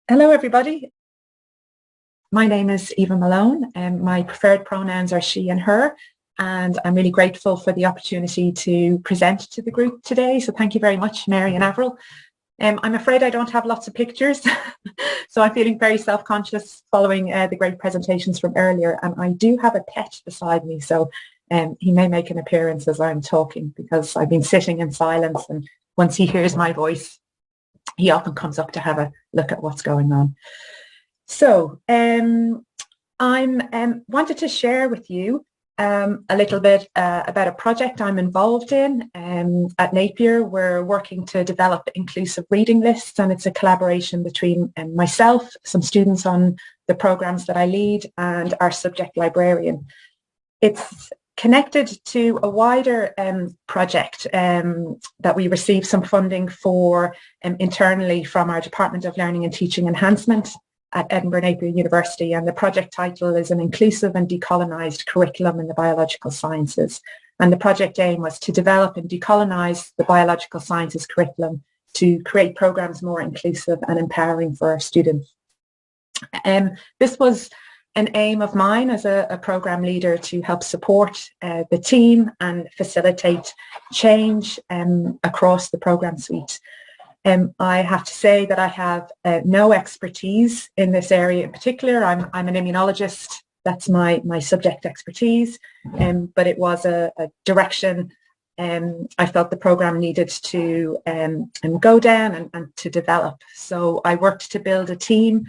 Hello, everybody. My name is Eve Malone, and my preferred pronouns are she and her, and I'm really grateful for the opportunity to present to the group today. So thank you very much, Mary and Avril. I'm afraid I don't have lots of pictures, so I'm feeling very self-conscious following the great presentations from earlier, and I do have a pet beside me, so he may make an appearance as I'm talking because I've been sitting in silence, and once he hears my voice, he often comes up to have a look at what's going on. So I wanted to share with you a little bit about a project I'm involved in at Napier. We're working to develop inclusive reading lists, and it's a collaboration between myself, some students on the programs that I lead, and our subject librarian. It's connected to a wider project that we received some funding for internally from our Department of Learning and Teaching Enhancement at Edinburgh Napier University, and the project title is An Inclusive and Decolonised Curriculum in the Biological Sciences. And the project aim was to develop and decolonise the biological sciences curriculum to create programmes more inclusive and empowering for our students. This was an aim of mine as a programme leader to help support the team and facilitate change across the programme suite. I have to say that I have no expertise in this area in particular. I'm an immunologist. That's my subject expertise, but it was a direction I felt the programme needed to go down and to develop. So I worked to build a team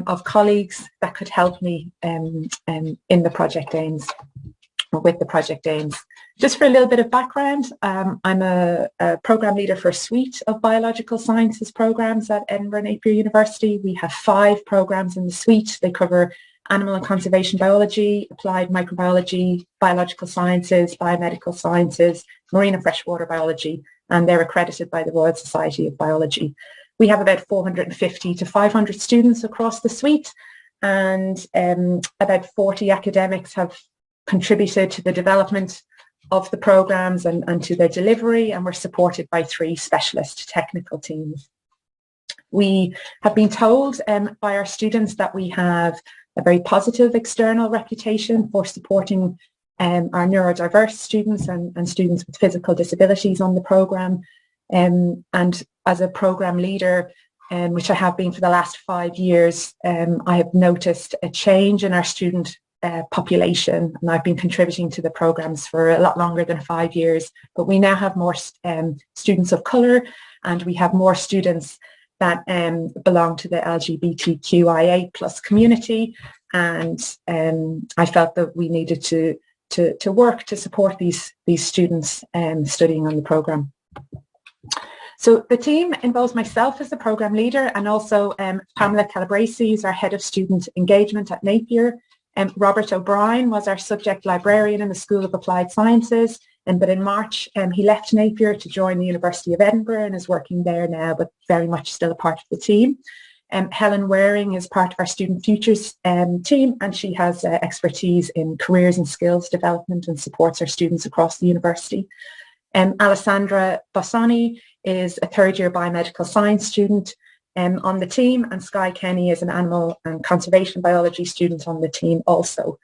of colleagues that could help me in the project aims, or with the project aims. Just for a little bit of background, I'm a programme leader for a suite of biological sciences programmes at Edinburgh Napier University. We have 5 programmes in the suite. They cover animal and conservation biology, applied microbiology, biological sciences, biomedical sciences, marine and freshwater biology, and they're accredited by the Royal Society of Biology. We have about 450 to 500 students across the suite, and about 40 academics have contributed to the development of the programmes and to their delivery, and we're supported by 3 specialist technical teams. We have been told by our students that we have a very positive external reputation for supporting our neurodiverse students and students with physical disabilities on the programme. And as a programme leader, which I have been for the last 5 years, I have noticed a change in our student population, and I've been contributing to the programmes for a lot longer than 5 years, but we now have more students of colour, and we have more students that belong to the LGBTQIA+ community, and I felt that we needed to work to support these students studying on the programme. So the team involves myself as the programme leader, and also Pamela Calabresi is our head of student engagement at Napier. Robert O'Brien was our subject librarian in the School of Applied Sciences, but in March he left Napier to join the University of Edinburgh and is working there now, but very much still a part of the team. Helen Waring is part of our Student Futures team, and she has expertise in careers and skills development and supports our students across the university. Alessandra Bossani is a 3rd-year biomedical science student on the team, and Skye Kenny is an animal and conservation biology student on the team also.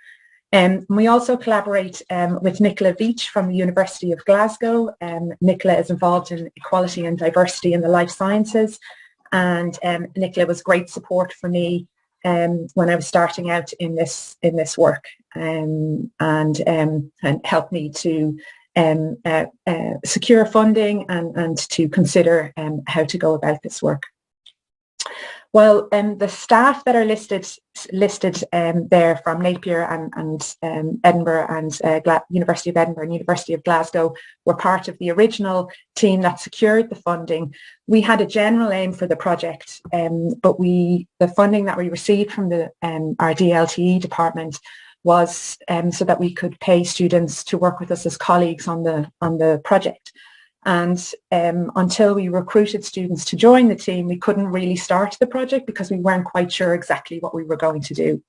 We also collaborate with Nicola Veitch from the University of Glasgow. Nicola is involved in equality and diversity in the life sciences, and Nicola was great support for me when I was starting out in this work, and helped me to secure funding and to consider how to go about this work. Well, the staff that are listed there from Napier and Edinburgh and University of Edinburgh and University of Glasgow were part of the original team that secured the funding. We had a general aim for the project, but the funding that we received from our DLTE department was so that we could pay students to work with us as colleagues on the project. And until we recruited students to join the team, we couldn't really start the project because we weren't quite sure exactly what we were going to do.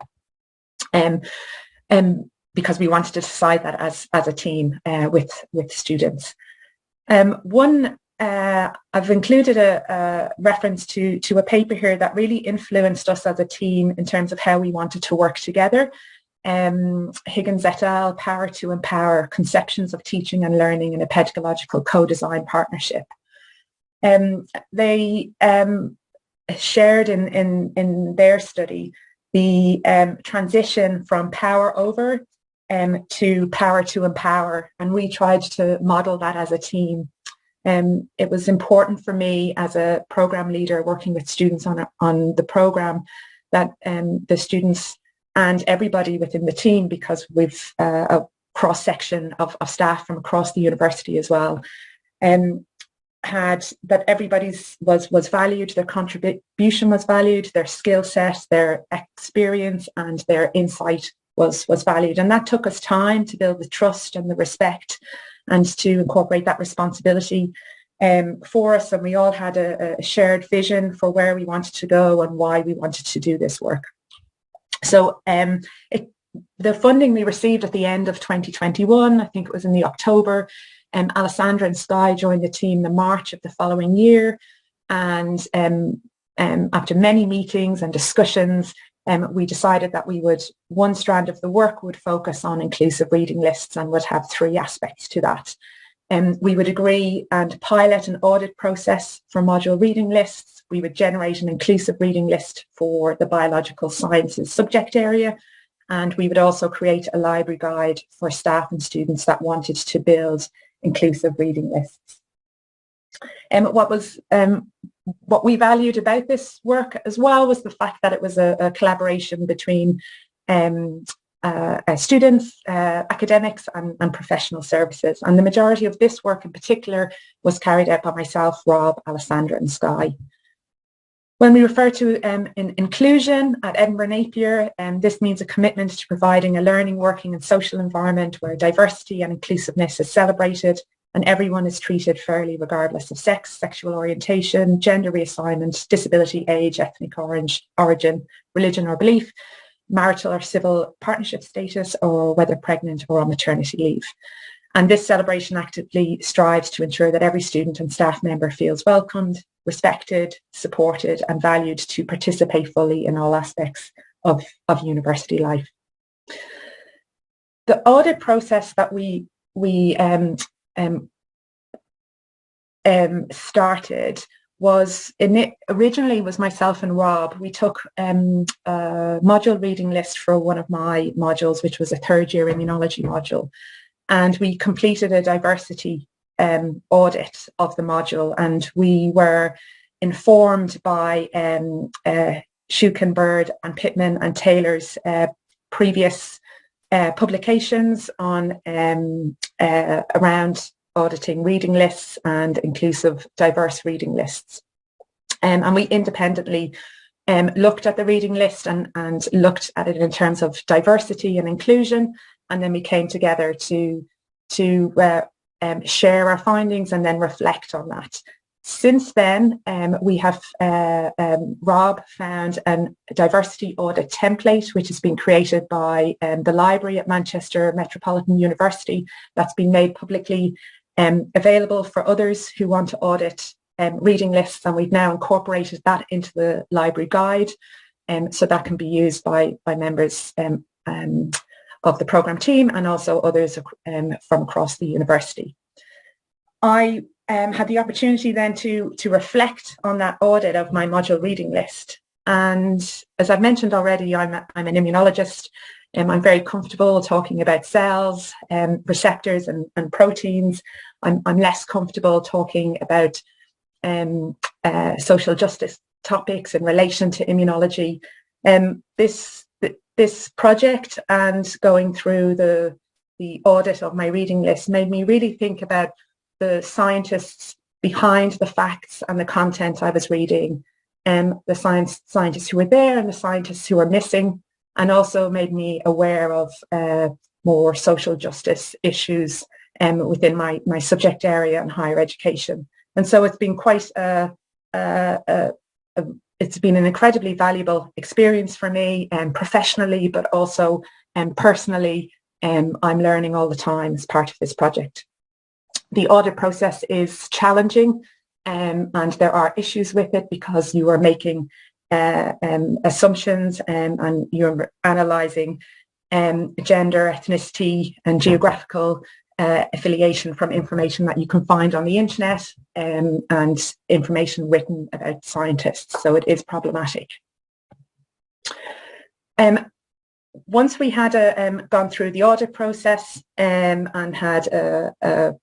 Because we wanted to decide that as a team with students. One I've included a reference to a paper here that really influenced us as a team in terms of how we wanted to work together. Higgins et al., Power to Empower, Conceptions of Teaching and Learning in a Pedagogical Co-Design Partnership. They shared in their study the transition from power over to power to empower, and we tried to model that as a team. It was important for me as a program leader working with students on the program that the students and everybody within the team, because we've a cross-section of staff from across the university as well, had that everybody's was valued, their contribution was valued, their skill set, their experience and their insight was valued. And that took us time to build the trust and the respect and to incorporate that responsibility for us. And we all had a shared vision for where we wanted to go and why we wanted to do this work. So the funding we received at the end of 2021, I think it was in the October, Alessandra and Skye joined the team in March of the following year. And after many meetings and discussions, we decided that one strand of the work would focus on inclusive reading lists and would have 3 aspects to that. We would agree and pilot an audit process for module reading lists. We would generate an inclusive reading list for the biological sciences subject area. And we would also create a library guide for staff and students that wanted to build inclusive reading lists. What we valued about this work as well was the fact that it was a collaboration between students, academics and professional services. And the majority of this work in particular was carried out by myself, Rob, Alessandra and Skye. When we refer to inclusion at Edinburgh Napier, this means a commitment to providing a learning, working and social environment where diversity and inclusiveness is celebrated and everyone is treated fairly regardless of sex, sexual orientation, gender reassignment, disability, age, ethnic origin, religion or belief, marital or civil partnership status, or whether pregnant or on maternity leave. And this celebration actively strives to ensure that every student and staff member feels welcomed, respected, supported and valued to participate fully in all aspects of university life. The audit process that we started was originally was myself and Rob. We took a module reading list for one of my modules, which was a 3rd year immunology module. And we completed a diversity audit of the module, and we were informed by Schukenberg and Pittman and Taylor's previous publications on around auditing reading lists and inclusive diverse reading lists. And we independently looked at the reading list and looked at it in terms of diversity and inclusion. And then we came together to share our findings and then reflect on that. Since then, we have Rob found a diversity audit template which has been created by the library at Manchester Metropolitan University that's been made publicly available for others who want to audit reading lists, and we've now incorporated that into the library guide, so that can be used by members of the programme team and also others from across the university. I had the opportunity then to reflect on that audit of my module reading list. And as I've mentioned already, I'm an immunologist. I'm very comfortable talking about cells, receptors and proteins. I'm less comfortable talking about social justice topics in relation to immunology. This project and going through the audit of my reading list made me really think about the scientists behind the facts and the content I was reading, the scientists who were there and the scientists who were missing, and also made me aware of more social justice issues within my subject area in higher education. And so it's been quite it's been an incredibly valuable experience for me, professionally, but also personally. I'm learning all the time as part of this project. The audit process is challenging, and there are issues with it because you are making assumptions, and you're analysing gender, ethnicity and geographical affiliation from information that you can find on the internet, and information written about scientists. So it is problematic. Once we had gone through the audit process and had a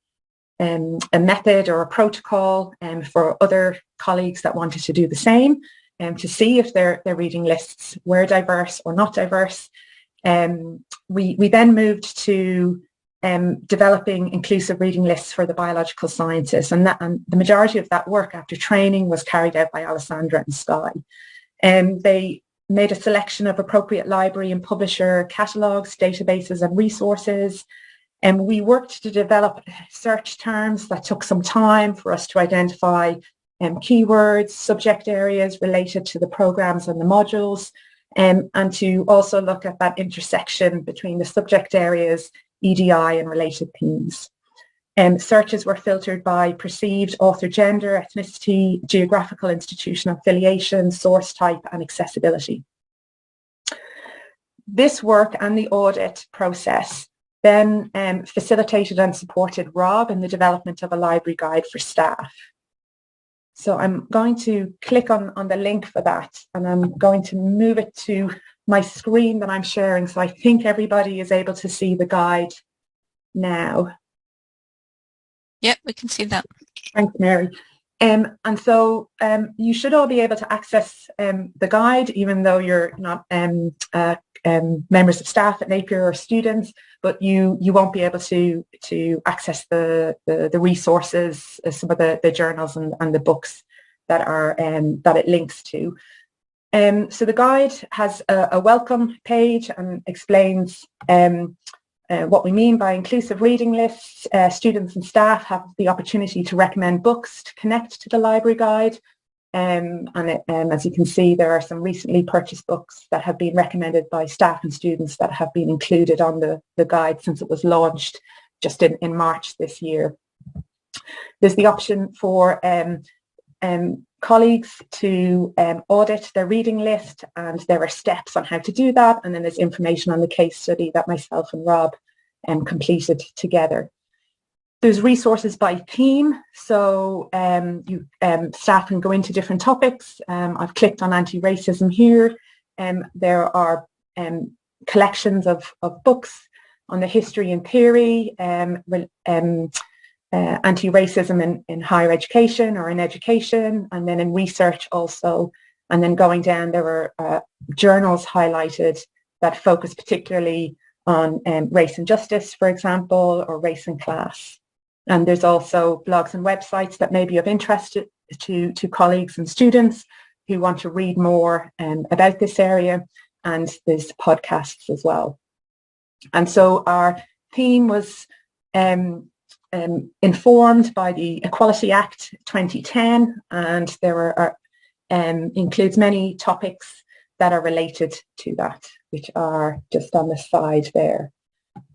method or a protocol for other colleagues that wanted to do the same, to see if their reading lists were diverse or not diverse, we then moved to developing inclusive reading lists for the biological sciences, and the majority of that work after training was carried out by Alessandra and Skye. They made a selection of appropriate library and publisher catalogues, databases and resources, and we worked to develop search terms that took some time for us to identify keywords, subject areas related to the programmes and the modules, and to also look at that intersection between the subject areas, EDI and related themes. Searches were filtered by perceived author gender, ethnicity, geographical institutional affiliation, source type and accessibility. This work and the audit process then facilitated and supported Rob in the development of a library guide for staff. So I'm going to click on the link for that, and I'm going to move it to my screen that I'm sharing, so I think everybody is able to see the guide now. Yep, we can see that. Thanks, Mary. And so you should all be able to access the guide, even though you're not members of staff at Napier or students, but you won't be able to access the resources, some of the journals and the books that are that it links to. So the guide has a welcome page and explains what we mean by inclusive reading lists. Students and staff have the opportunity to recommend books to connect to the library guide. And as you can see, there are some recently purchased books that have been recommended by staff and students that have been included on the guide since it was launched just in March this year. There's the option for colleagues to audit their reading list, and there are steps on how to do that, and then there's information on the case study that myself and Rob completed together. There's resources by theme, so staff can go into different topics. I've clicked on anti-racism here, and there are collections of books on the history and theory, anti-racism in higher education or in education, and then in research also. And then going down, there were journals highlighted that focus particularly on race and justice, for example, or race and class. And there's also blogs and websites that may be of interest to colleagues and students who want to read more about this area, and there's podcasts as well. And so our theme was informed by the Equality Act 2010, and there includes many topics that are related to that, which are just on the side there.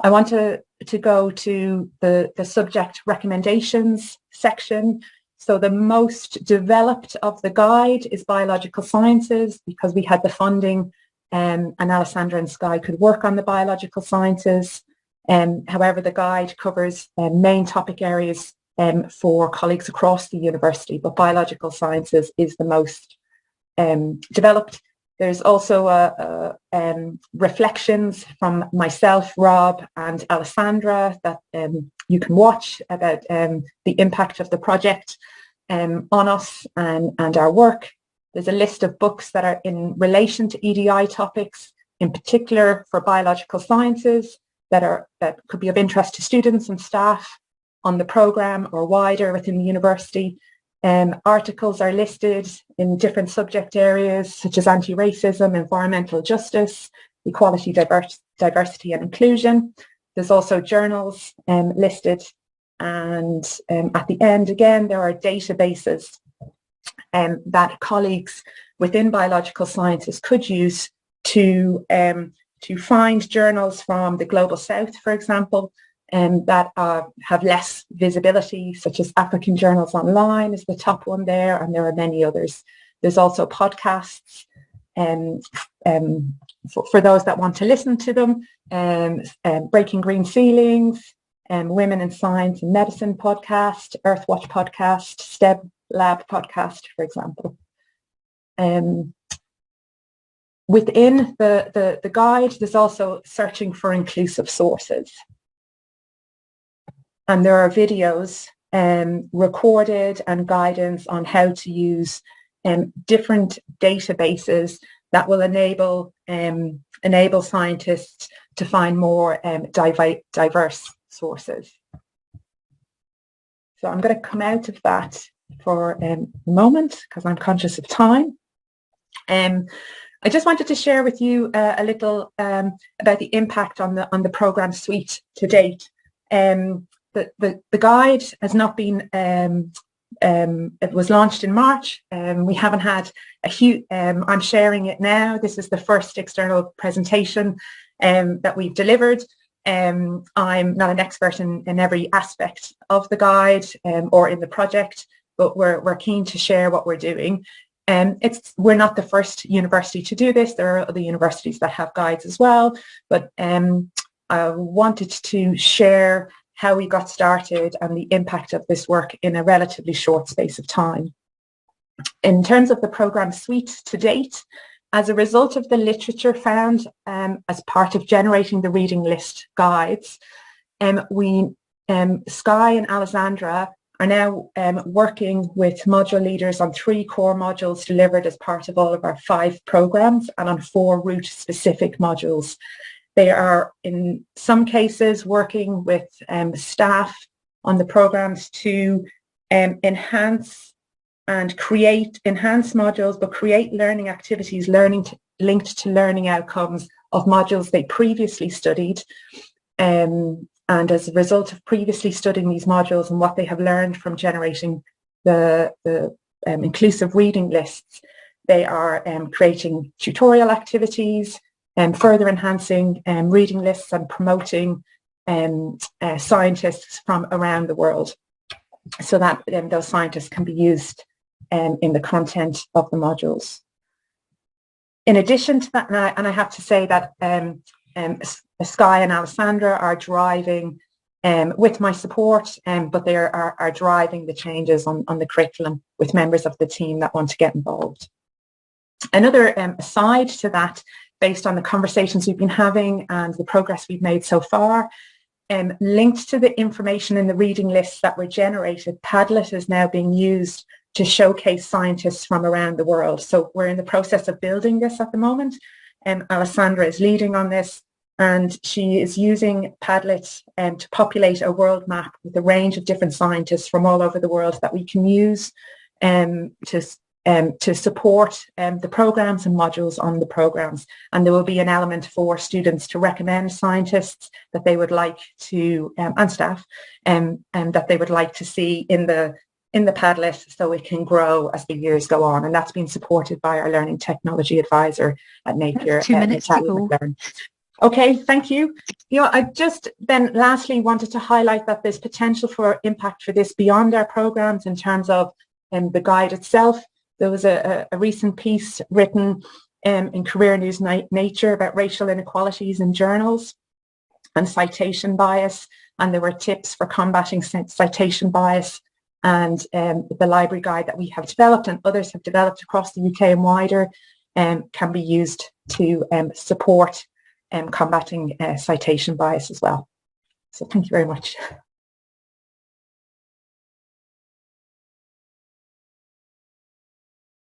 I want to go to the subject recommendations section. So the most developed of the guide is biological sciences, because we had the funding and Alessandra and Skye could work on the biological sciences. However, the guide covers main topic areas for colleagues across the university, but biological sciences is the most developed. There's also reflections from myself, Rob and Alessandra that you can watch about the impact of the project on us and our work. There's a list of books that are in relation to EDI topics, in particular for biological sciences, that could be of interest to students and staff on the programme or wider within the university. Articles are listed in different subject areas such as anti-racism, environmental justice, equality, diversity and inclusion. There's also journals listed, and at the end again there are databases that colleagues within biological sciences could use to find journals from the Global South, for example, that have less visibility, such as African Journals Online is the top one there, and there are many others. There's also podcasts for those that want to listen to them, Breaking Green Ceilings, Women in Science and Medicine podcast, Earthwatch podcast, STEM Lab podcast, for example. Within the guide, there's also searching for inclusive sources. And there are videos recorded and guidance on how to use different databases that will enable scientists to find more diverse sources. So I'm going to come out of that for a moment because I'm conscious of time. I just wanted to share with you a little about the impact on the program suite to date. The guide has not been, it was launched in March. We haven't had a huge, I'm sharing it now. This is the first external presentation that we've delivered. I'm not an expert in every aspect of the guide or in the project, but we're keen to share what we're doing. We're not the first university to do this. There are other universities that have guides as well, but I wanted to share how we got started and the impact of this work in a relatively short space of time. In terms of the programme suite to date, as a result of the literature found as part of generating the reading list guides, Skye and Alessandra are now working with module leaders on 3 core modules delivered as part of all of our 5 programmes and on 4 route-specific modules. They are, in some cases, working with staff on the programmes to enhance modules, but create learning activities linked to learning outcomes of modules they previously studied. And as a result of previously studying these modules and what they have learned from generating the inclusive reading lists, they are creating tutorial activities and further enhancing reading lists and promoting scientists from around the world so that those scientists can be used in the content of the modules. In addition to that, and I have to say that Skye and Alessandra are driving with my support, but they are driving the changes on the curriculum with members of the team that want to get involved. Another aside to that, based on the conversations we've been having and the progress we've made so far, linked to the information in the reading lists that were generated, Padlet is now being used to showcase scientists from around the world. So we're in the process of building this at the moment. Alessandra is leading on this, and she is using Padlet to populate a world map with a range of different scientists from all over the world that we can use to support the programs and modules on the programs. And there will be an element for students to recommend scientists that they would like to, and staff, that they would like to see in the Padlet so it can grow as the years go on. And that's been supported by our learning technology advisor at Napier. 2 minutes to go. Okay, thank you. I just then lastly wanted to highlight that there's potential for impact for this beyond our programs in terms of the guide itself. There was a recent piece written in Career News Nature about racial inequalities in journals and citation bias, and there were tips for combating citation bias. And the library guide that we have developed and others have developed across the UK and wider can be used to support combating citation bias as well. So thank you very much.